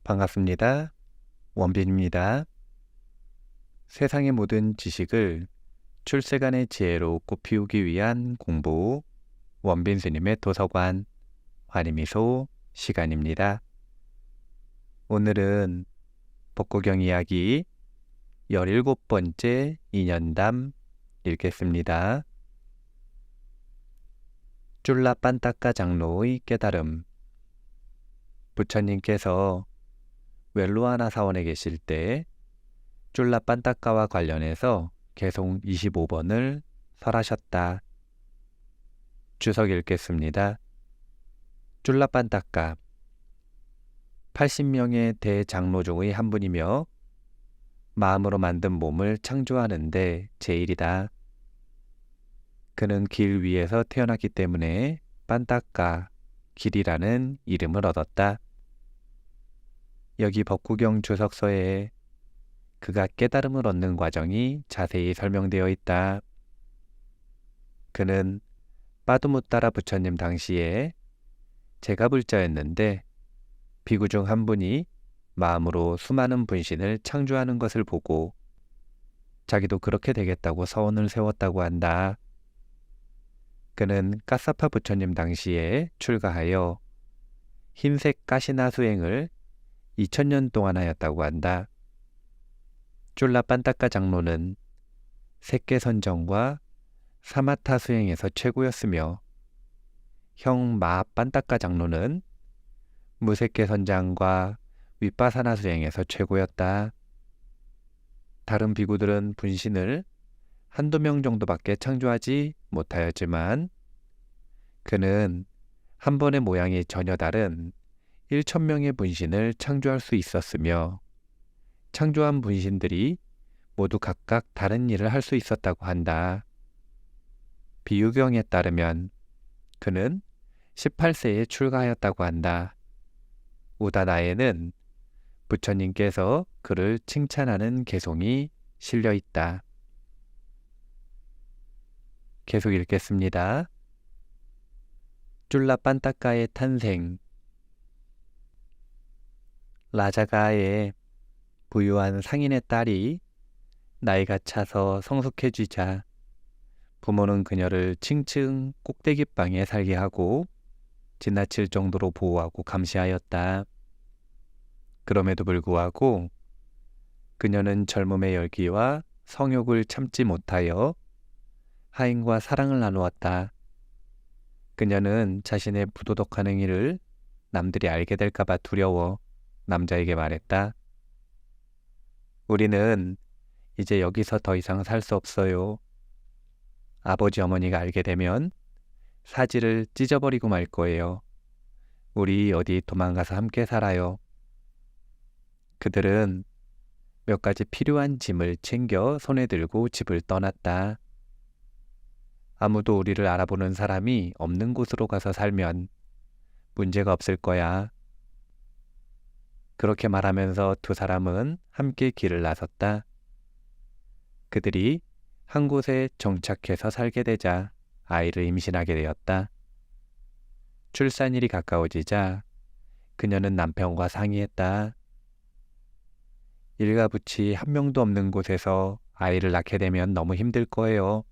반갑습니다. 원빈입니다. 세상의 모든 지식을 출세간의 지혜로 꽃피우기 위한 공부, 원빈 스님의 도서관, 환희미소 시간입니다. 오늘은 법구경 이야기 17번째 인연담 읽겠습니다. 쫄라빤따까 장로의 깨달음. 부처님께서 웰루아나 사원에 계실 때 쫄라빤따까와 관련해서 개송 25번을 설하셨다. 주석 읽겠습니다. 쫄라빤따까 80명의 대장로 중의 한 분이며 마음으로 만든 몸을 창조하는데 제일이다. 그는 길 위에서 태어났기 때문에 빤따까, 길이라는 이름을 얻었다. 여기 법구경 주석서에 그가 깨달음을 얻는 과정이 자세히 설명되어 있다. 그는 빠두무따라 부처님 당시에 제가불자였는데 비구 중 한 분이 마음으로 수많은 분신을 창조하는 것을 보고 자기도 그렇게 되겠다고 서원을 세웠다고 한다. 그는 까사파 부처님 당시에 출가하여 흰색 가시나 수행을 2000년 동안 하였다고 한다. 쫄라빤따까 장로는 색계선정과 사마타 수행에서 최고였으며 형 마빤따까 장로는 무색계선장과 윗바사나 수행에서 최고였다. 다른 비구들은 분신을 한두 명 정도밖에 창조하지 못하였지만 그는 한 번의 모양이 전혀 다른 1000명의 분신을 창조할 수 있었으며 창조한 분신들이 모두 각각 다른 일을 할 수 있었다고 한다. 비유경에 따르면 그는 18세에 출가하였다고 한다. 우다나에는 부처님께서 그를 칭찬하는 개송이 실려 있다. 계속 읽겠습니다. 쫄라빤따까의 탄생. 라자가의 부유한 상인의 딸이 나이가 차서 성숙해지자 부모는 그녀를 층층 꼭대기방에 살게 하고 지나칠 정도로 보호하고 감시하였다. 그럼에도 불구하고 그녀는 젊음의 열기와 성욕을 참지 못하여 하인과 사랑을 나누었다. 그녀는 자신의 부도덕한 행위를 남들이 알게 될까봐 두려워 남자에게 말했다. 우리는 이제 여기서 더 이상 살 수 없어요. 아버지 어머니가 알게 되면 사지를 찢어버리고 말 거예요. 우리 어디 도망가서 함께 살아요. 그들은 몇 가지 필요한 짐을 챙겨 손에 들고 집을 떠났다. 아무도 우리를 알아보는 사람이 없는 곳으로 가서 살면 문제가 없을 거야. 그렇게 말하면서 두 사람은 함께 길을 나섰다. 그들이 한 곳에 정착해서 살게 되자 아이를 임신하게 되었다. 출산일이 가까워지자 그녀는 남편과 상의했다. 일가부치 한 명도 없는 곳에서 아이를 낳게 되면 너무 힘들 거예요.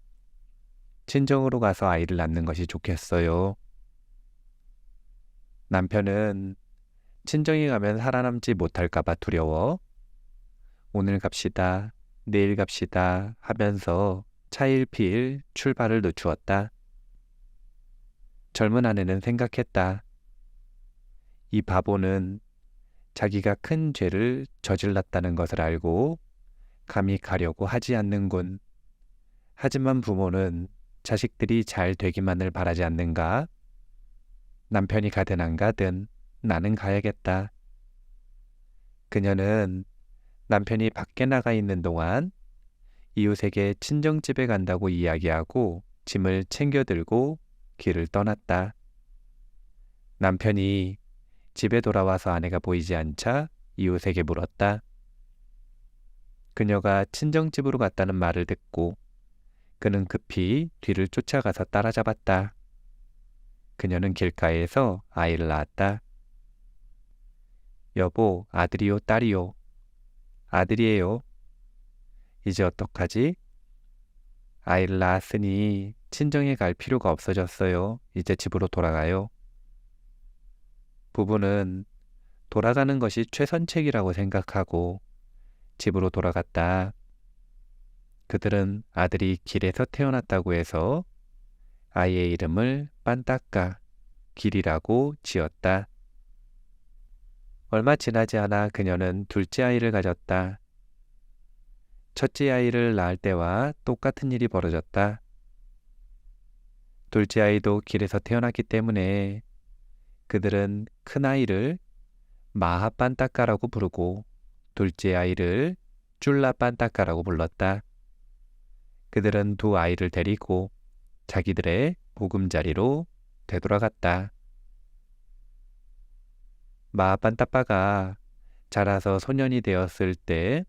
친정으로 가서 아이를 낳는 것이 좋겠어요. 남편은 친정에 가면 살아남지 못할까봐 두려워 오늘 갑시다, 내일 갑시다 하면서 차일피일 출발을 늦추었다. 젊은 아내는 생각했다. 이 바보는 자기가 큰 죄를 저질렀다는 것을 알고 감히 가려고 하지 않는군. 하지만 부모는 자식들이 잘 되기만을 바라지 않는가? 남편이 가든 안 가든 나는 가야겠다. 그녀는 남편이 밖에 나가 있는 동안 이웃에게 친정집에 간다고 이야기하고 짐을 챙겨 들고 길을 떠났다. 남편이 집에 돌아와서 아내가 보이지 않자 이웃에게 물었다. 그녀가 친정집으로 갔다는 말을 듣고 그는 급히 뒤를 쫓아가서 따라잡았다. 그녀는 길가에서 아이를 낳았다. 여보, 아들이요, 딸이요? 아들이에요. 이제 어떡하지? 아이를 낳았으니 친정에 갈 필요가 없어졌어요. 이제 집으로 돌아가요. 부부는 돌아가는 것이 최선책이라고 생각하고 집으로 돌아갔다. 그들은 아들이 길에서 태어났다고 해서 아이의 이름을 빤따까, 길이라고 지었다. 얼마 지나지 않아 그녀는 둘째 아이를 가졌다. 첫째 아이를 낳을 때와 똑같은 일이 벌어졌다. 둘째 아이도 길에서 태어났기 때문에 그들은 큰 아이를 마하빤따까라고 부르고 둘째 아이를 쫄라빤따까라고 불렀다. 그들은 두 아이를 데리고 자기들의 보금자리로 되돌아갔다. 마하빤따빠가 자라서 소년이 되었을 때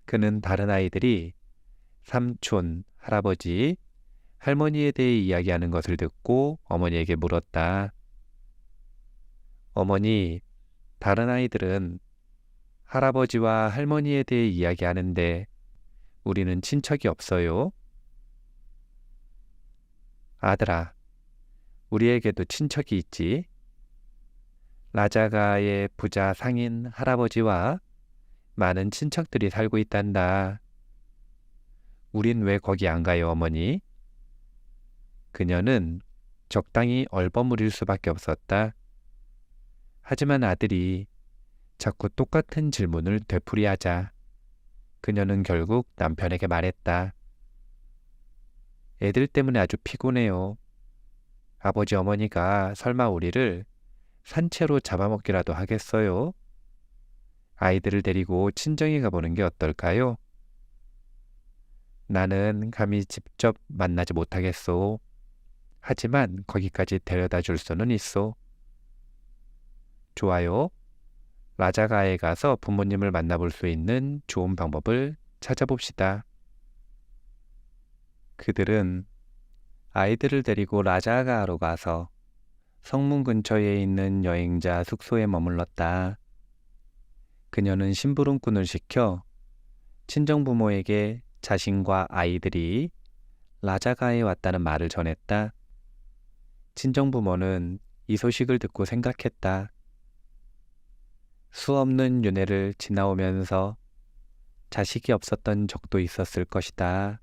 그는 다른 아이들이 삼촌, 할아버지, 할머니에 대해 이야기하는 것을 듣고 어머니에게 물었다. 어머니, 다른 아이들은 할아버지와 할머니에 대해 이야기하는데 우리는 친척이 없어요. 아들아, 우리에게도 친척이 있지. 라자가의 부자 상인 할아버지와 많은 친척들이 살고 있단다. 우린 왜 거기 안 가요, 어머니? 그녀는 적당히 얼버무릴 수밖에 없었다. 하지만 아들이 자꾸 똑같은 질문을 되풀이하자 그녀는 결국 남편에게 말했다. 애들 때문에 아주 피곤해요. 아버지 어머니가 설마 우리를 산채로 잡아먹기라도 하겠어요? 아이들을 데리고 친정에 가보는 게 어떨까요? 나는 감히 직접 만나지 못하겠소. 하지만 거기까지 데려다 줄 수는 있소. 좋아요. 라자가에 가서 부모님을 만나볼 수 있는 좋은 방법을 찾아봅시다. 그들은 아이들을 데리고 라자가로 가서 성문 근처에 있는 여행자 숙소에 머물렀다. 그녀는 심부름꾼을 시켜 친정부모에게 자신과 아이들이 라자가에 왔다는 말을 전했다. 친정부모는 이 소식을 듣고 생각했다. 수없는 윤회를 지나오면서 자식이 없었던 적도 있었을 것이다.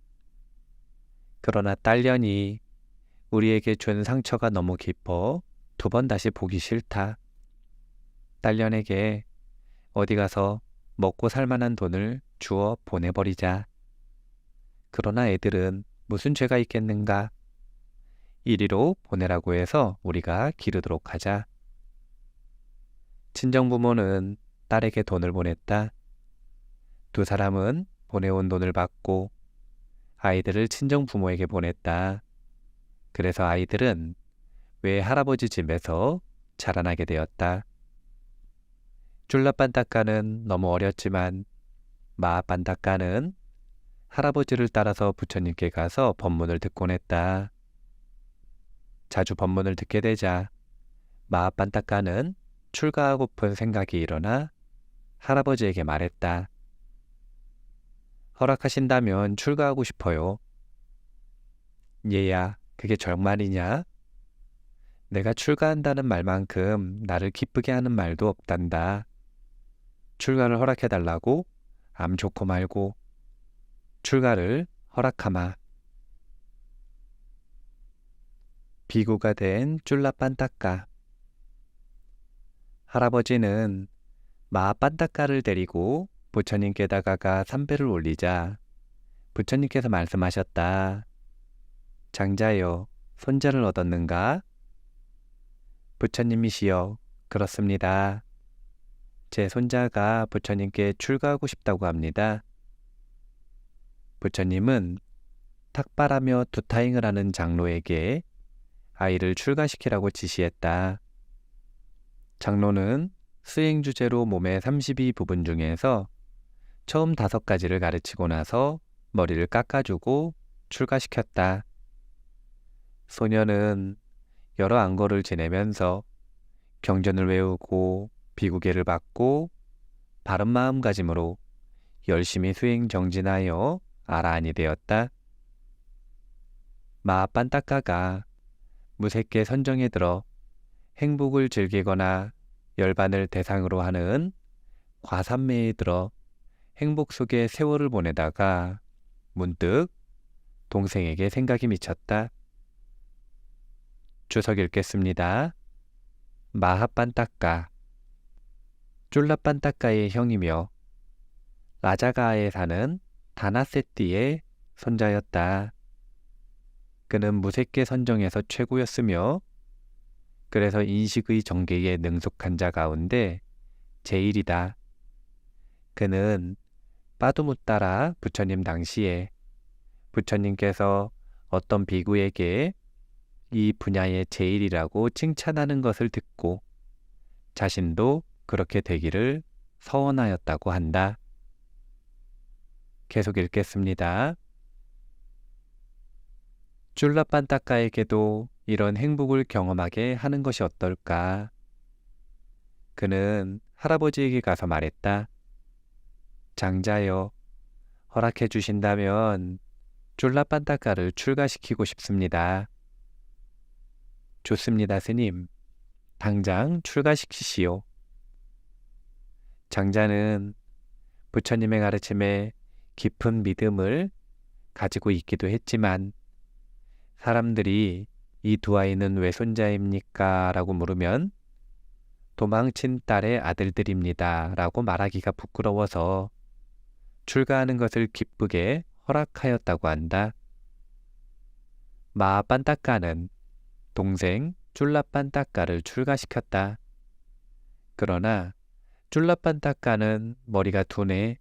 그러나 딸년이 우리에게 준 상처가 너무 깊어 두 번 다시 보기 싫다. 딸년에게 어디 가서 먹고 살 만한 돈을 주어 보내버리자. 그러나 애들은 무슨 죄가 있겠는가? 이리로 보내라고 해서 우리가 기르도록 하자. 친정부모는 딸에게 돈을 보냈다. 두 사람은 보내온 돈을 받고 아이들을 친정부모에게 보냈다. 그래서 아이들은 외할아버지 집에서 자라나게 되었다. 쫄라빤따까는 너무 어렸지만 마빤따까는 할아버지를 따라서 부처님께 가서 법문을 듣곤 했다. 자주 법문을 듣게 되자 마빤따까는 출가하고픈 생각이 일어나 할아버지에게 말했다. 허락하신다면 출가하고 싶어요. 얘야, 그게 정말이냐? 내가 출가한다는 말만큼 나를 기쁘게 하는 말도 없단다. 출가를 허락해달라고? 암 좋고 말고 출가를 허락하마. 비구가 된 쫄라빤따까. 할아버지는 마빤따까를 데리고 부처님께 다가가 삼배를 올리자 부처님께서 말씀하셨다. 장자여, 손자를 얻었는가? 부처님이시여, 그렇습니다. 제 손자가 부처님께 출가하고 싶다고 합니다. 부처님은 탁발하며 두타잉을 하는 장로에게 아이를 출가시키라고 지시했다. 장로는 수행 주제로 몸의 32부분 중에서 처음 5가지를 가르치고 나서 머리를 깎아주고 출가시켰다. 소녀는 여러 안거를 지내면서 경전을 외우고 비구계를 받고 바른 마음가짐으로 열심히 수행 정진하여 아라한이 되었다. 마하빤타카가 무색계 선정에 들어 행복을 즐기거나 열반을 대상으로 하는 과삼매에 들어 행복 속에 세월을 보내다가 문득 동생에게 생각이 미쳤다. 주석 읽겠습니다. 마하빤타카, 쫄라빤타카의 형이며 라자가에 사는 다나세띠의 손자였다. 그는 무색계 선정에서 최고였으며 그래서 인식의 정계에 능숙한 자 가운데 제일이다. 그는 빠두무따라 부처님 당시에 부처님께서 어떤 비구에게 이 분야의 제일이라고 칭찬하는 것을 듣고 자신도 그렇게 되기를 서원하였다고 한다. 계속 읽겠습니다. 쫄라빤타카에게도 이런 행복을 경험하게 하는 것이 어떨까? 그는 할아버지에게 가서 말했다. 장자여, 허락해 주신다면 쫄라빤타카를 출가시키고 싶습니다. 좋습니다, 스님. 당장 출가시키시오. 장자는 부처님의 가르침에 깊은 믿음을 가지고 있기도 했지만 사람들이 이 두 아이는 외손자입니까? 라고 물으면 도망친 딸의 아들들입니다. 라고 말하기가 부끄러워서 출가하는 것을 기쁘게 허락하였다고 한다. 마하빤타카는 동생 쫄라빤타카를 출가시켰다. 그러나 쫄라빤타카는 머리가 둔해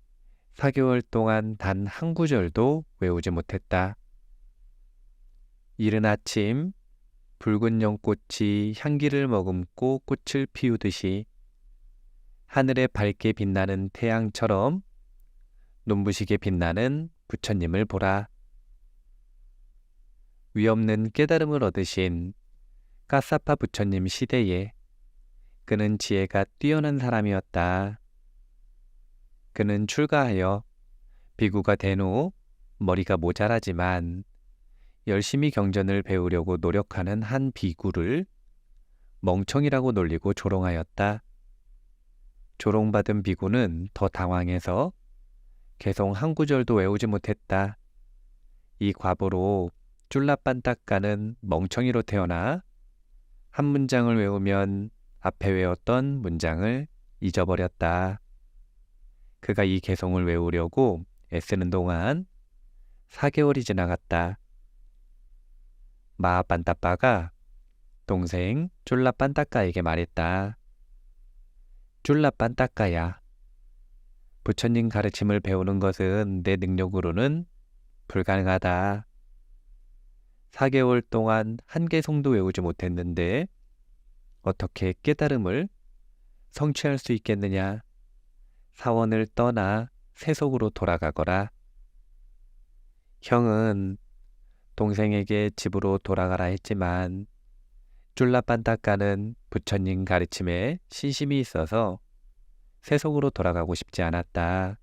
4개월 동안 단 한 구절도 외우지 못했다. 이른 아침 붉은 연꽃이 향기를 머금고 꽃을 피우듯이 하늘에 밝게 빛나는 태양처럼 눈부시게 빛나는 부처님을 보라. 위없는 깨달음을 얻으신 까사파 부처님 시대에 그는 지혜가 뛰어난 사람이었다. 그는 출가하여 비구가 된 후 머리가 모자라지만 열심히 경전을 배우려고 노력하는 한 비구를 멍청이라고 놀리고 조롱하였다. 조롱받은 비구는 더 당황해서 개성 한 구절도 외우지 못했다. 이 과보로 쫄라빤타카는 멍청이로 태어나 한 문장을 외우면 앞에 외웠던 문장을 잊어버렸다. 그가 이 개성을 외우려고 애쓰는 동안 4개월이 지나갔다. 마하빤타파가 동생 쫄라빤타카에게 말했다. 쫄라빤타카야, 부처님 가르침을 배우는 것은 내 능력으로는 불가능하다. 4개월 동안 한 개성도 외우지 못했는데 어떻게 깨달음을 성취할 수 있겠느냐? 사원을 떠나 세속으로 돌아가거라. 형은 동생에게 집으로 돌아가라 했지만 쫄라빤타카는 부처님 가르침에 신심이 있어서 세속으로 돌아가고 싶지 않았다.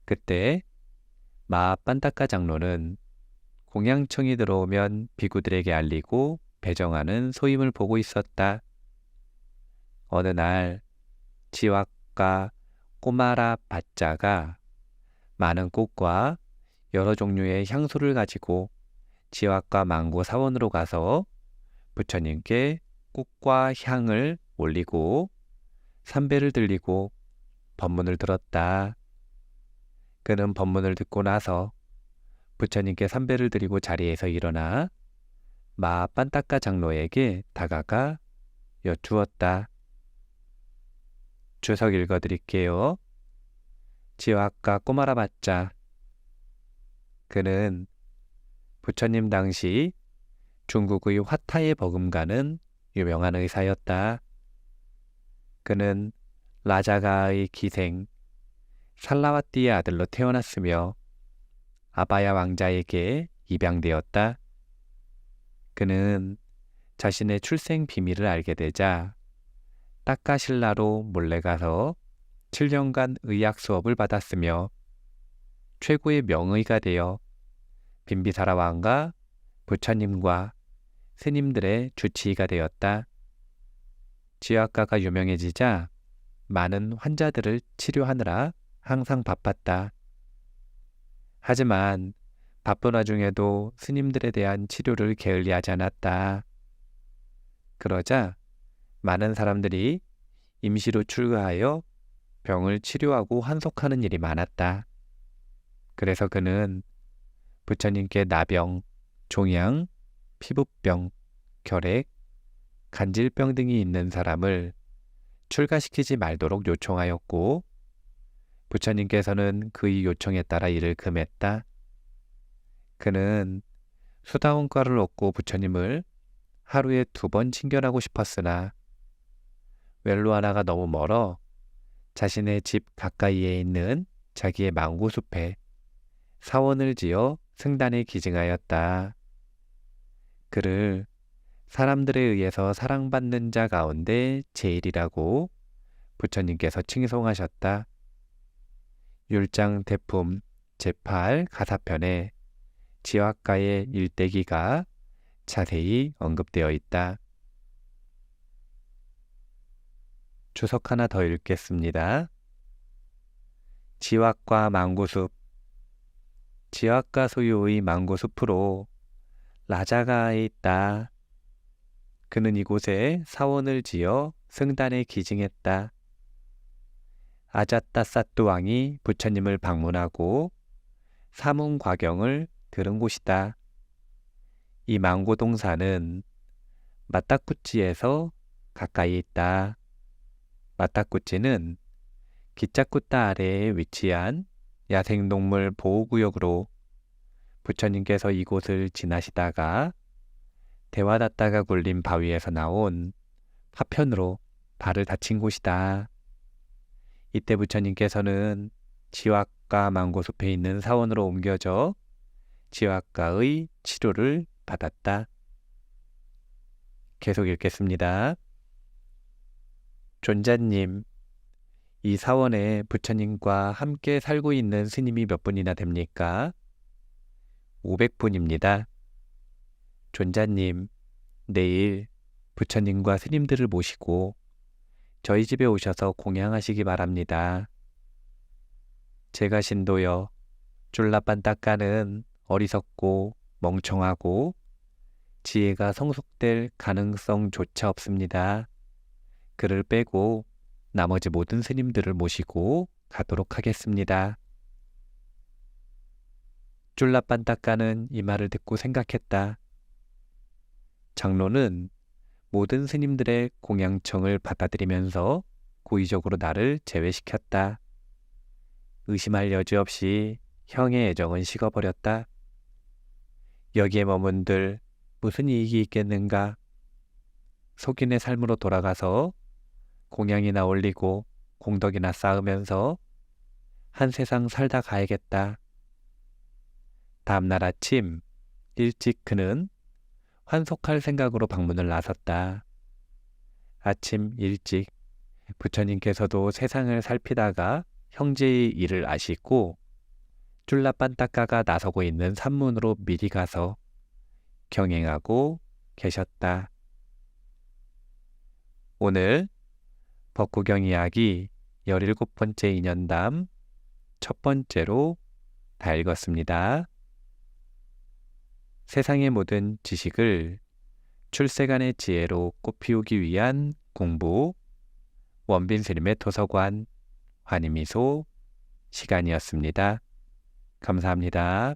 그때 마하빤타카 장로는 공양청이 들어오면 비구들에게 알리고 배정하는 소임을 보고 있었다. 어느 날 지왁과 꼬마라 바짜가 많은 꽃과 여러 종류의 향수를 가지고 지왁과 망고 사원으로 가서 부처님께 꽃과 향을 올리고 삼배를 들리고 법문을 들었다. 그는 법문을 듣고 나서 부처님께 삼배를 드리고 자리에서 일어나 마하빤타카 장로에게 다가가 여쭈었다. 주석 읽어드릴게요. 지왁과 꼬마라 바짜. 그는 부처님 당시 중국의 화타에 버금가는 유명한 의사였다. 그는 라자가의 기생 살라와띠의 아들로 태어났으며 아바야 왕자에게 입양되었다. 그는 자신의 출생 비밀을 알게 되자 딱가실라로 몰래 가서 7년간 의학 수업을 받았으며 최고의 명의가 되어 빈비사라 왕과 부처님과 스님들의 주치의가 되었다. 지휘학과가 유명해지자 많은 환자들을 치료하느라 항상 바빴다. 하지만 바쁜 와중에도 스님들에 대한 치료를 게을리하지 않았다. 그러자 많은 사람들이 임시로 출가하여 병을 치료하고 환속하는 일이 많았다. 그래서 그는 부처님께 나병, 종양, 피부병, 결핵, 간질병 등이 있는 사람을 출가시키지 말도록 요청하였고 부처님께서는 그의 요청에 따라 이를 금했다. 그는 수다원과를 얻고 부처님을 하루에 2번 칭견하고 싶었으나 웰루아나가 너무 멀어 자신의 집 가까이에 있는 자기의 망고숲에 사원을 지어 승단에 기증하였다. 그를 사람들에 의해서 사랑받는 자 가운데 제일이라고 부처님께서 칭송하셨다. 율장 대품 제8 가사편에 지휘학과의 일대기가 자세히 언급되어 있다. 주석 하나 더 읽겠습니다. 지휘학과 망고숲. 지휘학과 소유의 망고숲으로 라자가 있다. 그는 이곳에 사원을 지어 승단에 기증했다. 아자타사뚜 왕이 부처님을 방문하고 사문과경을 들은 곳이다. 이 망고동산은 마타쿠치에서 가까이 있다. 마타쿠치는 기차쿠타 아래에 위치한 야생동물 보호구역으로 부처님께서 이곳을 지나시다가 데와다타가 굴린 바위에서 나온 파편으로 발을 다친 곳이다. 이때 부처님께서는 지휘학과 망고숲에 있는 사원으로 옮겨져 지휘학과의 치료를 받았다. 계속 읽겠습니다. 존자님, 이 사원에 부처님과 함께 살고 있는 스님이 몇 분이나 됩니까? 500분입니다. 존자님, 내일 부처님과 스님들을 모시고 저희 집에 오셔서 공양하시기 바랍니다. 제가 신도여, 쫄라빤따까는 어리석고 멍청하고 지혜가 성숙될 가능성조차 없습니다. 그를 빼고 나머지 모든 스님들을 모시고 가도록 하겠습니다. 쫄라빤따까는 이 말을 듣고 생각했다. 장로는 모든 스님들의 공양청을 받아들이면서 고의적으로 나를 제외시켰다. 의심할 여지 없이 형의 애정은 식어버렸다. 여기에 머문들 무슨 이익이 있겠는가? 속인의 삶으로 돌아가서 공양이나 올리고 공덕이나 쌓으면서 한 세상 살다 가야겠다. 다음날 아침 일찍 그는 환속할 생각으로 방문을 나섰다. 아침 일찍 부처님께서도 세상을 살피다가 형제의 일을 아시고 쫄라빤따까가 나서고 있는 산문으로 미리 가서 경행하고 계셨다. 오늘 법구경 이야기 17번째 인연담 첫 번째로 다 읽었습니다. 세상의 모든 지식을 출세간의 지혜로 꽃피우기 위한 공부 원빈 스님의 도서관 환희미소 시간이었습니다. 감사합니다.